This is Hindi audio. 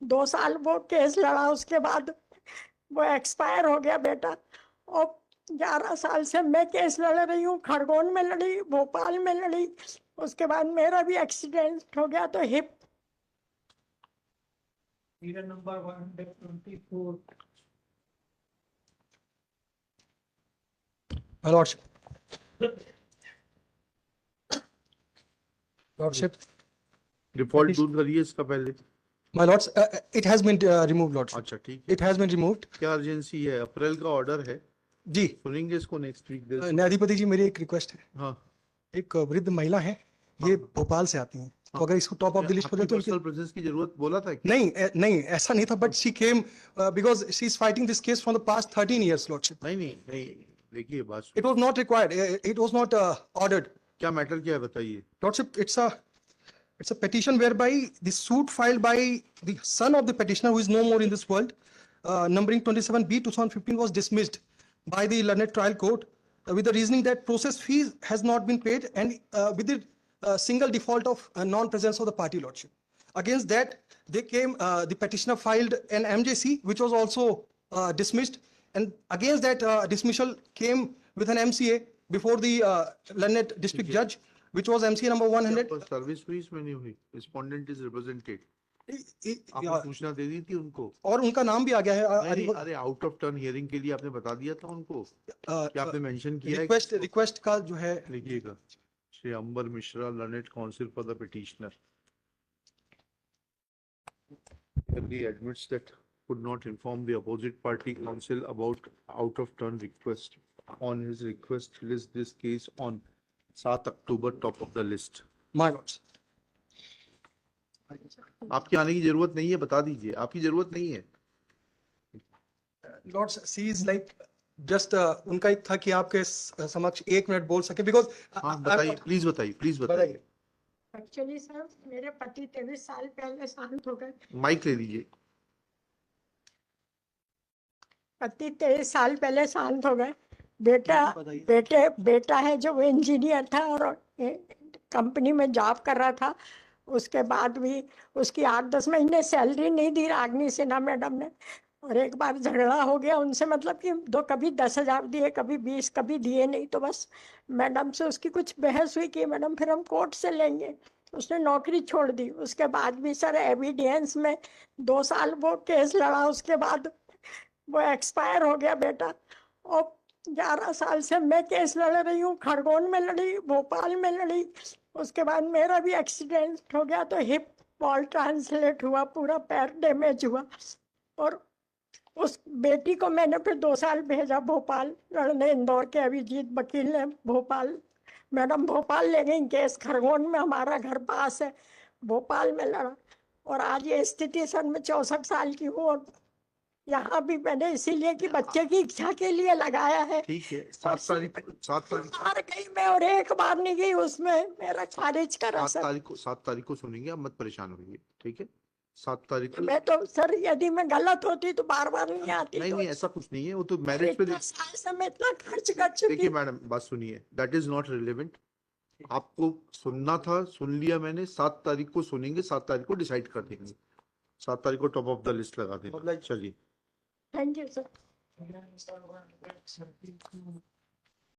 2 साल वो केस लड़ा, उसके बाद वो एक्सपायर हो गया बेटा। और 11 साल से मैं केस लड़ रही हूँ, खरगोन में लड़ी, भोपाल में लड़ी। उसके बाद मेरा भी एक्सीडेंट हो गया तो hip. Serial number 124. My lordship. Lordship. Default दूर करिए इसका पहले। My lords, it has been removed, lordship. अच्छा ठीक है। It has been removed. क्या अर्जेंसी है? अप्रैल का ऑर्डर है, जी सुनेंगे इसको नेक्स्ट वीक। न्यायाधिपति जी, मेरी एक रिक्वेस्ट है। हाँ, एक वृद्ध महिला है, ये भोपाल से आती हैं, तो अगर इसको टॉप ऑफ द लिस्ट पर दे तो पर्सनल प्रेजेंस की जरूरत बोला था क्या? नहीं ऐसा नहीं था, but she came because she is fighting this case from the past 13 years, lordship. नहीं, देखिए बात It was not required. It was not ordered. क्या मैटर क्या है बताइए। Lordship, it's a petition whereby the suit filed by the son of the petitioner, who is no more in this world, numbering 27B 2015, was dismissed by the learned trial court with the reasoning that process fees has not been paid, and with the single default of non-presence of the party, lordship. Against that, they came. The petitioner filed an MJC, which was also dismissed, and against that dismissal came with an MCA before the learned district judge, which was MCA number 100. Service हुई इसमें नहीं हुई? Respondent is represented. आपने और सूचना दे दी थी उनको? उनका नाम भी आ गया है। अरे आउट ऑफ टर्न हियरिंग के लिए आपने बता दिया था उनको? क्या आपने मेंशन किया है? रिक्वेस्ट का जो है, लिखिएगा, Shri Ambar Mishra, learned counsel for the petitioner, he admits that could not inform the opposite party counsel about out of turn request. On his request, list this case on 7 October top of the list. my lords. आपके आने की जरूरत नहीं है, बता दीजिए, आपकी जरूरत नहीं है। Lords, she is like just उनका एक था कि आपके समक्ष 1 मिनट बोल सके, because हाँ बताइए, प्लीज बताइए। एक्चुअली सर, मेरे पति 23 साल पहले शांत हो गए। माइक ले लीजिए। पति 23 साल पहले शांत हो गए। बेटा है जो इंजीनियर था और कंपनी में जॉब कर रहा था। उसके बाद भी उसकी 8-10 महीने सैलरी नहीं दी रागनी सिन्हा मैडम ने, और एक बार झगड़ा हो गया उनसे, मतलब कि कभी 10,000 दिए, कभी 20, कभी दिए नहीं। तो बस मैडम से उसकी कुछ बहस हुई कि मैडम फिर हम कोर्ट से लेंगे, उसने नौकरी छोड़ दी। उसके बाद भी सर एविडेंस में 2 साल वो केस लड़ा, उसके बाद वो एक्सपायर हो गया बेटा। और 11 साल से मैं केस लड़ रही हूँ, खरगोन में लड़ी, भोपाल में लड़ी। उसके बाद मेरा भी एक्सीडेंट हो गया तो हिप बॉल ट्रांसलेट हुआ, पूरा पैर डैमेज हुआ। और उस बेटी को मैंने फिर 2 साल भेजा भोपाल लड़ने, इंदौर के अभिजीत वकील ने भोपाल, मैडम भोपाल ले गई केस। खरगोन में हमारा घर पास है, भोपाल में लड़ा। और आज ये स्थिति सर, मैं 64 साल की हूँ, और यहाँ भी मैंने इसीलिए कि बच्चे की इच्छा के लिए लगाया है। ठीक है, 7 तारीख हार गई मैं, और एक बार नहीं गई, उसमें मेरा खारिज करा सर। 7 तारीख को सुनेंगे, आप मत परेशान होइए, ठीक है? 7 तारीख को। मैं तो सर, यदि मैं गलत होती तो बार नहीं आती। नहीं, ऐसा कुछ नहीं है, वो तो मैरिज पे। मैं इतना खर्च कर चुकी। देखिए मैडम, बात सुनिए, दैट इज नॉट रिलेवेंट। आपको सुनना था, सुन लिया मैंने। 7 तारीख को सुनेंगे, 7 तारीख को डिसाइड कर देंगे। 7 तारीख को टॉप ऑफ द लिस्ट लगा देंगे। चलिए, थैंक यू सर।